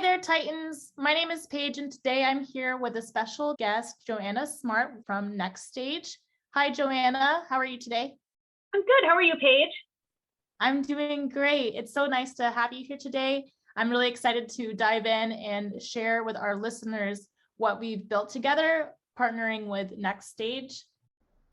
there, Titans. My name is Paige, and today I'm here with a special guest, Joanna Smart from NxStage. Hi, Joanna. How are you today? I'm good. How are you, Paige? I'm doing great. It's so nice to have you here today. I'm really excited to dive in and share with our listeners what we've built together, partnering with NxStage.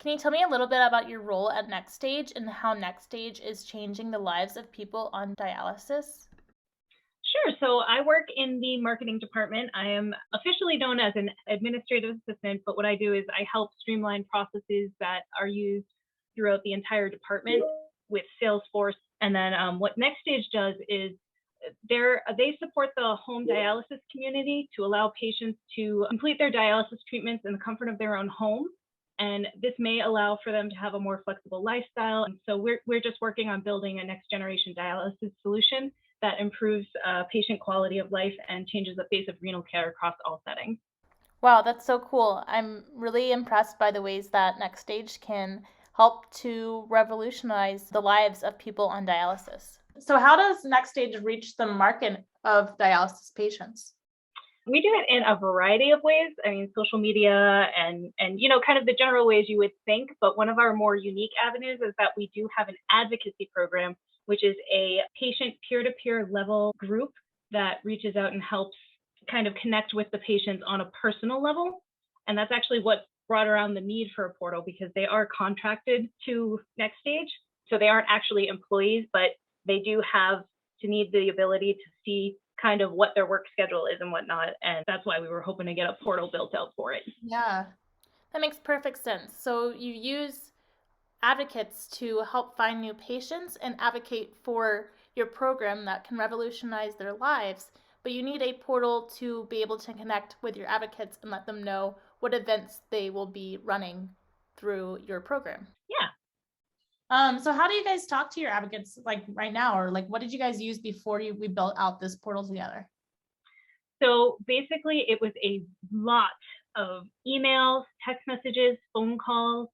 Can you tell me a little bit about your role at NxStage and how NxStage is changing the lives of people on dialysis? Sure. So I work in the marketing department. I am officially known as an administrative assistant, but what I do is I help streamline processes that are used throughout the entire department with Salesforce. And then what NxStage does is they support the home dialysis community to allow patients to complete their dialysis treatments in the comfort of their own home. And this may allow for them to have a more flexible lifestyle. And so we're just working on building a next generation dialysis solution that improves patient quality of life and changes the face of renal care across all settings. Wow, that's so cool. I'm really impressed by the ways that NxStage can help to revolutionize the lives of people on dialysis. So how does NxStage reach the market of dialysis patients? We do it in a variety of ways. I mean, social media and kind of the general ways you would think, but one of our more unique avenues is that we do have an advocacy program, which is a patient peer-to-peer level group that reaches out and helps kind of connect with the patients on a personal level. And that's actually what brought around the need for a portal, because they are contracted to NxStage. So they aren't actually employees, but they do have to need the ability to see kind of what their work schedule is and whatnot. And that's why we were hoping to get a portal built out for it. Yeah, that makes perfect sense. So you use advocates to help find new patients and advocate for your program that can revolutionize their lives, but you need a portal to be able to connect with your advocates and let them know what events they will be running through your program. Yeah. So how do you guys talk to your advocates like right now, or like what did you guys use before we built out this portal together? So basically it was a lot of emails, text messages, phone calls,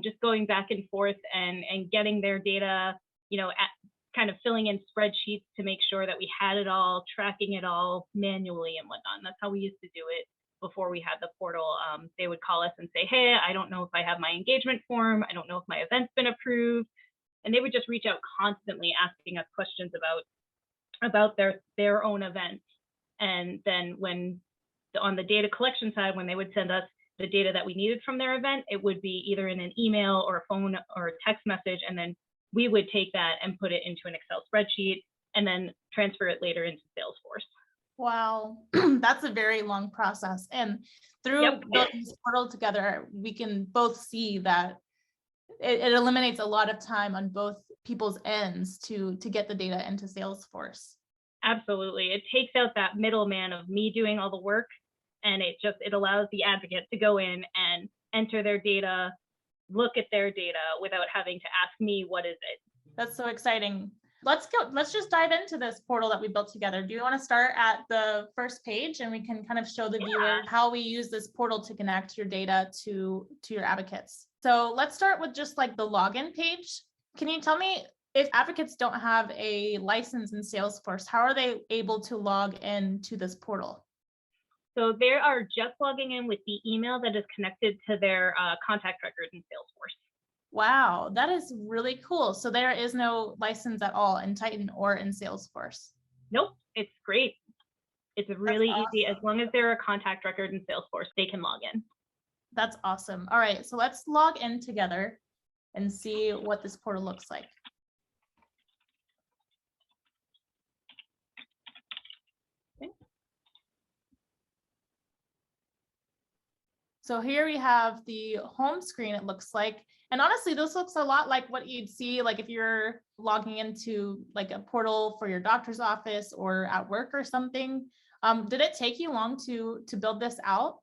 just going back and forth and getting their data, kind of filling in spreadsheets to make sure that we had it all, tracking it all manually and whatnot. And that's how we used to do it before we had the portal. They would call us and say, hey, I don't know if I have my engagement form. I don't know if my event's been approved. And they would just reach out constantly asking us questions about their own events. And then on the data collection side, when they would send us the data that we needed from their event, it would be either in an email or a phone or a text message. And then we would take that and put it into an Excel spreadsheet and then transfer it later into Salesforce. Wow, that's a very long process. And through building this portal together, we can both see that it eliminates a lot of time on both people's ends to get the data into Salesforce. Absolutely. It takes out that middleman of me doing all the work, and it allows the advocate to go in and enter their data, look at their data without having to ask me, what is it? That's so exciting. Let's just dive into this portal that we built together. Do you want to start at the first page and we can kind of show the viewer how we use this portal to connect your data to your advocates? So let's start with just like the login page. Can you tell me, if advocates don't have a license in Salesforce, how are they able to log into this portal? So they are just logging in with the email that is connected to their contact record in Salesforce. Wow, that is really cool. So there is no license at all in Titan or in Salesforce. Nope, it's great. It's really easy. As long as they're a contact record in Salesforce, they can log in. That's awesome. All right, so let's log in together and see what this portal looks like. Okay. So here we have the home screen, it looks like. And honestly, this looks a lot like what you'd see like if you're logging into like a portal for your doctor's office or at work or something. Did it take you long to build this out?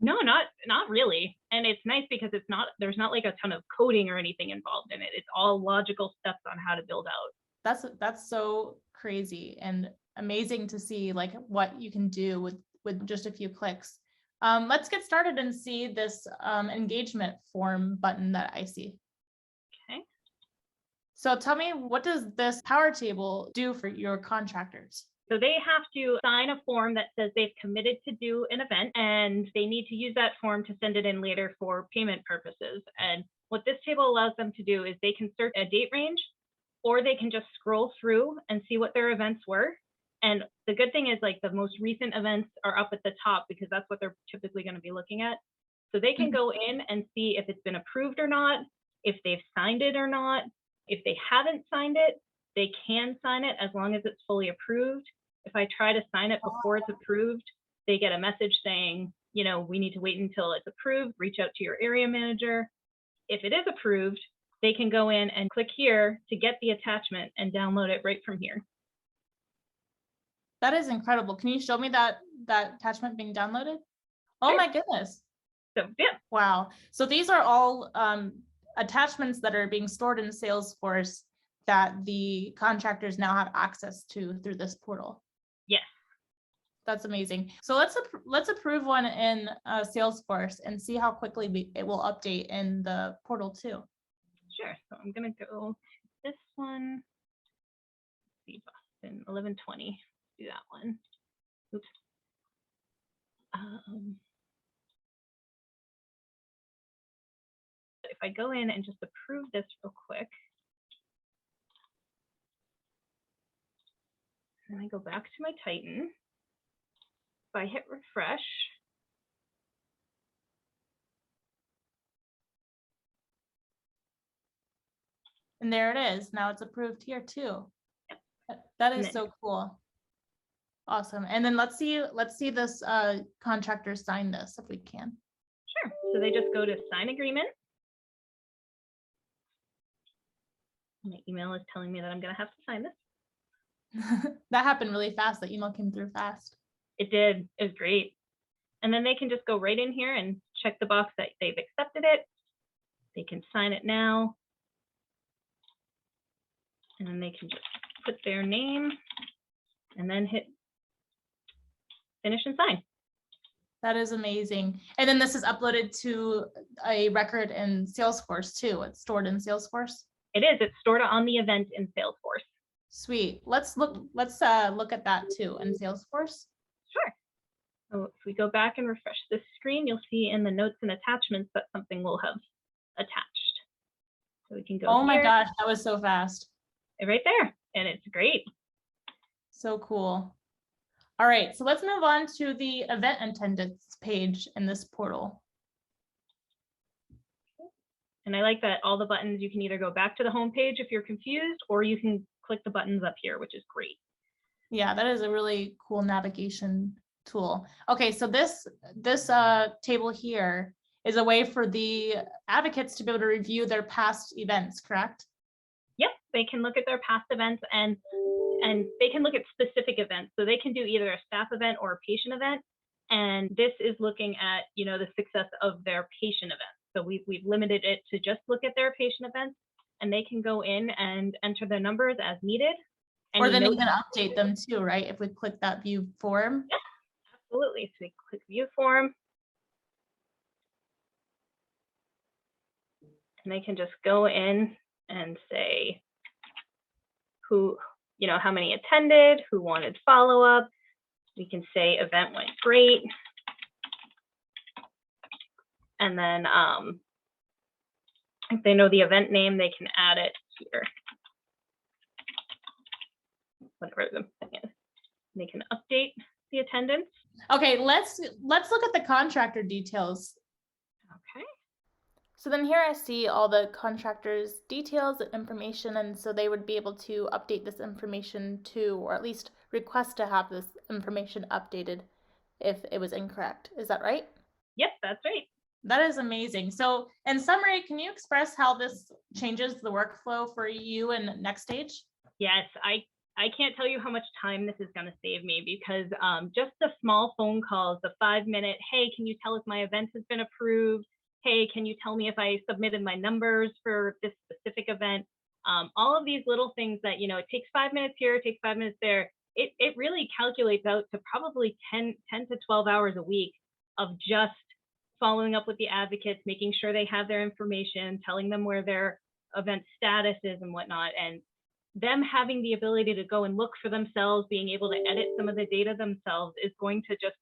No, not really. And it's nice because there's not like a ton of coding or anything involved in it. It's all logical steps on how to build out. That's so crazy and amazing to see like what you can do with just a few clicks. Let's get started and see this engagement form button that I see. Okay. So tell me, what does this power table do for your contractors? So they have to sign a form that says they've committed to do an event, and they need to use that form to send it in later for payment purposes. And what this table allows them to do is they can search a date range, or they can just scroll through and see what their events were. And the good thing is, like, the most recent events are up at the top because that's what they're typically going to be looking at. So they can go in and see if it's been approved or not, if they've signed it or not. If they haven't signed it, they can sign it as long as it's fully approved. If I try to sign it before it's approved, they get a message saying, you know, we need to wait until it's approved, reach out to your area manager. If it is approved, they can go in and click here to get the attachment and download it right from here. That is incredible. Can you show me that attachment being downloaded? Oh my goodness. So yeah. Wow. So these are all attachments that are being stored in Salesforce that the contractors now have access to through this portal. Yes. That's amazing. So let's approve one in Salesforce and see how quickly it will update in the portal too. Sure. So I'm going to go to this one. Let's see, Boston 1120. Do that one. Oops. If I go in and just approve this real quick, and I go back to my Titan, if I hit refresh, and there it is. Now it's approved here too. Yep. That is so cool. Awesome. And then let's see this contractor sign this if we can. Sure. So they just go to sign agreement. My email is telling me that I'm going to have to sign this. That happened really fast. The email came through fast. It did. It was great. And then they can just go right in here and check the box that they've accepted it. They can sign it now. And then they can just put their name and then hit finish and sign. That is amazing. And then this is uploaded to a record in Salesforce too. It's stored in Salesforce. It is. It's stored on the event in Salesforce. Sweet. Let's look at that too in Salesforce. Sure. So if we go back and refresh this screen, you'll see in the notes and attachments that something will have attached. So we can go. Oh my gosh, that was so fast. Right there. And it's great. So cool. All right, so let's move on to the event attendance page in this portal. And I like that all the buttons, you can either go back to the home page if you're confused, or you can click the buttons up here, which is great. Yeah, that is a really cool navigation tool. Okay, so this table here is a way for the advocates to be able to review their past events, correct? Yep, they can look at their past events and they can look at specific events. So they can do either a staff event or a patient event. And this is looking at, you know, the success of their patient events. So we've limited it to just look at their patient events, and they can go in and enter their numbers as needed. And or then even update them too, right? If we click that view form. Yeah, absolutely. So we click view form. And they can just go in and say who, you know, how many attended, who wanted follow-up. We can say event went great. And then if they know the event name, they can add it here. Whatever the thing is. They can update the attendance. Okay, let's look at the contractor details. Okay. So then here I see all the contractors' details and information, and so they would be able to update this information too, or at least request to have this information updated if it was incorrect. Is that right? Yep, that's right. That is amazing. So in summary, can you express how this changes the workflow for you in NxStage? Yes, I can't tell you how much time this is going to save me, because just the small phone calls, the 5-minute, hey, can you tell us my event has been approved? Hey, can you tell me if I submitted my numbers for this specific event? All of these little things that, you know, it takes 5 minutes here, it takes 5 minutes there. It really calculates out to probably 10 to 12 hours a week of just following up with the advocates, making sure they have their information, telling them where their event status is and whatnot. And them having the ability to go and look for themselves, being able to edit some of the data themselves is going to just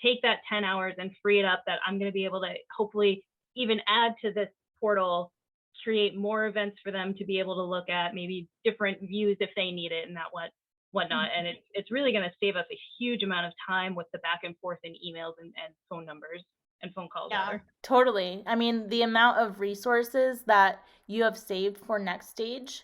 take that 10 hours and free it up, that I'm going to be able to hopefully even add to this portal, create more events for them to be able to look at, maybe different views if they need it and that whatnot. And it's really going to save us a huge amount of time with the back and forth in emails and phone numbers and phone calls. Yeah, rather. totally. I mean, the amount of resources that you have saved for NxStage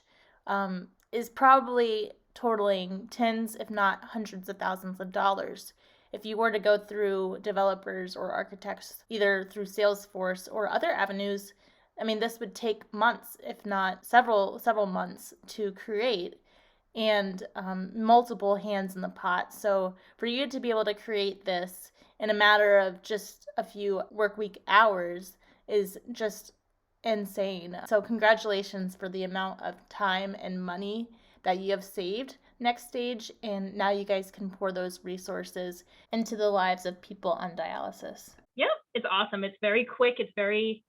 is probably totaling tens, if not hundreds of thousands of dollars. If you were to go through developers or architects, either through Salesforce or other avenues, I mean, this would take months, if not several months to create, and multiple hands in the pot. So for you to be able to create this in a matter of just a few work week hours is just insane. So congratulations for the amount of time and money that you have saved NxStage, and now you guys can pour those resources into the lives of people on dialysis. Yeah, it's awesome. It's very quick. It's very,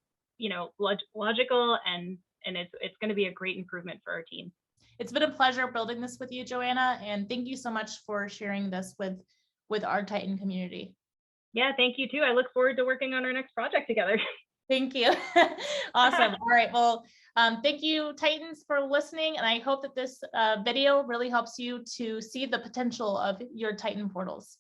logical, and it's going to be a great improvement for our team. It's been a pleasure building this with you, Joanna, and thank you so much for sharing this with our Titan community. Yeah, thank you too. I look forward to working on our next project together. Thank you. Awesome. All right. Well, thank you, Titans, for listening. And I hope that this video really helps you to see the potential of your Titan portals.